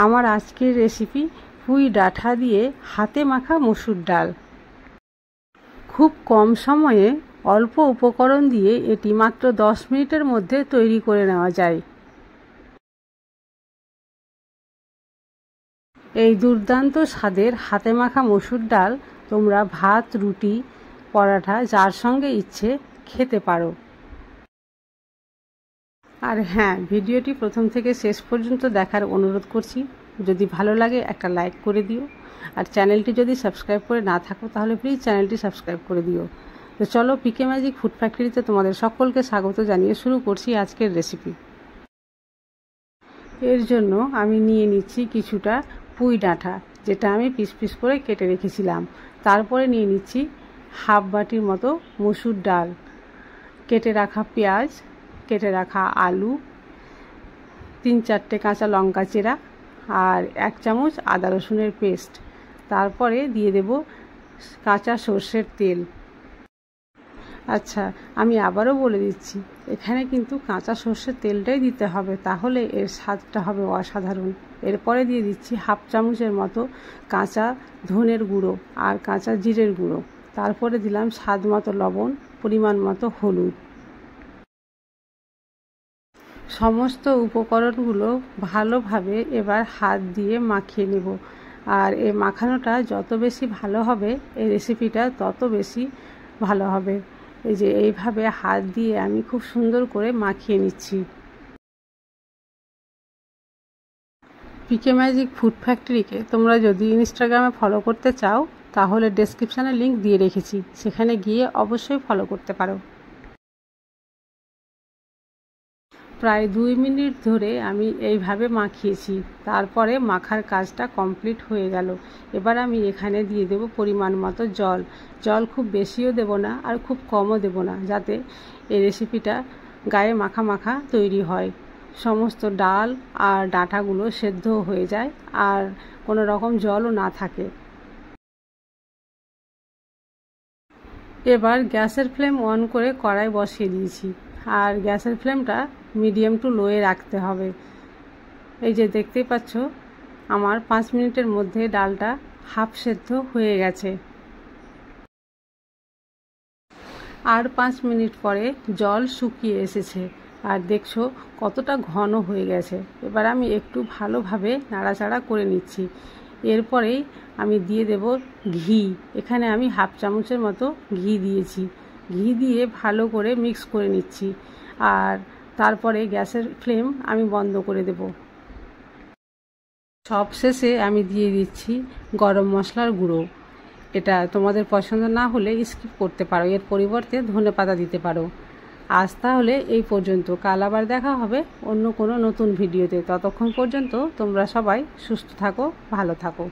আমার আজকের রেসিপি পুঁই ডাঁটা দিয়ে হাতে মাখা মসুর ডাল। খুব কম সময়ে অল্প উপকরণ দিয়ে এটি মাত্র 10 মিনিটের মধ্যে তৈরি করে নেওয়া যায়। এই দুর্দান্ত স্বাদের হাতে মাখা মসুর ডাল তোমরা ভাত, রুটি, পরাঠা যার সঙ্গে ইচ্ছে খেতে পারো। আর হ্যাঁ, ভিডিওটি প্রথম থেকে শেষ পর্যন্ত দেখার অনুরোধ করছি। যদি ভালো লাগে একটা লাইক করে দিও, আর চ্যানেলটি যদি সাবস্ক্রাইব করে না থাকো তাহলে প্লিজ চ্যানেলটি সাবস্ক্রাইব করে দিও। তো চলো, পিকে ম্যাজিক ফুড ফ্যাক্টরিতে তোমাদের সকলকে স্বাগত জানিয়ে শুরু করছি আজকের রেসিপি। এর জন্য আমি নিয়ে নিচ্ছি কিছুটা পুঁই ডাঁটা, যেটা আমি পিস পিস করে কেটে রেখেছিলাম। তারপরে নিয়ে নিচ্ছি হাফ বাটির মতো মসুর ডাল, কেটে রাখা পেঁয়াজ, কেটে রাখা আলু, 3-4টে কাঁচা লঙ্কা চেরা, আর 1 চামচ আদা রসুনের পেস্ট। তারপরে দিয়ে দেব কাঁচা সর্ষের তেল। আচ্ছা, আমি আবারও বলে দিচ্ছি, এখানে কিন্তু কাঁচা সর্ষের তেলটাই দিতে হবে, তাহলে এর স্বাদটা হবে অসাধারণ। এরপরে দিয়ে দিচ্ছি হাফ চামচের মতো কাঁচা ধনের গুঁড়ো আর কাঁচা জিরের গুঁড়ো। তারপরে দিলাম স্বাদ মতো লবণ, পরিমাণ মতো হলুদ। সমস্ত উপকরণগুলো ভালোভাবে এবার হাত দিয়ে মাখিয়ে নেব। আর এই মাখানোটা যত বেশি ভালো হবে, এই রেসিপিটা তত বেশি ভালো হবে। এই যে এইভাবে হাত দিয়ে আমি খুব সুন্দর করে মাখিয়ে নিচ্ছি। পিকে ম্যাজিক ফুড ফ্যাক্টরিকে তোমরা যদি ইনস্টাগ্রামে ফলো করতে চাও তাহলে ডেসক্রিপশানে লিংক দিয়ে রেখেছি, সেখানে গিয়ে অবশ্যই ফলো করতে পারো। প্রায় 2 মিনিট ধরে আমি এইভাবে মাখিয়েছি। তারপরে মাখার কাজটা কমপ্লিট হয়ে গেল। এবার আমি এখানে দিয়ে দেব পরিমাণ মতো জল। জল খুব বেশিও দেব না আর খুব কমও দেব না, যাতে এই রেসিপিটা গায়ে মাখা মাখা তৈরি হয়, সমস্ত ডাল আর ডাঁটাগুলো সেদ্ধ হয়ে যায় আর কোনো রকম জলও না থাকে। এবার গ্যাসের ফ্লেম অন করে কড়াই বসিয়ে দিয়েছি, আর গ্যাসের ফ্লেমটা মিডিয়াম টু লোয়ে রাখতে হবে। এই যে দেখতেই পাচ্ছ, আমার 5 মিনিটের মধ্যে ডালটা হাফ সেদ্ধ হয়ে গেছে। আর 5 মিনিট পরে জল শুকিয়ে এসেছে, আর দেখছো কতটা ঘন হয়ে গেছে। এবার আমি একটু ভালোভাবে নাড়াচাড়া করে নিচ্ছি। এরপরেই আমি দিয়ে দেব ঘি। এখানে আমি হাফ চামচের মতো ঘি দিয়েছি। ঘি দিয়ে ভালো করে মিক্স করে নিচ্ছি, আর তারপরে গ্যাসের ফ্লেম আমি বন্ধ করে দেব। সবশেষে আমি দিয়ে দিচ্ছি গরম মশলার গুঁড়ো। এটা তোমাদের পছন্দ না হলে স্কিপ করতে পারো, এর পরিবর্তে ধনেপাতা দিতে পারো। আজ তাহলে এই পর্যন্ত, কাল আবার দেখা হবে অন্য কোনো নতুন ভিডিওতে। ততক্ষণ পর্যন্ত তোমরা সবাই সুস্থ থাকো, ভালো থাকো।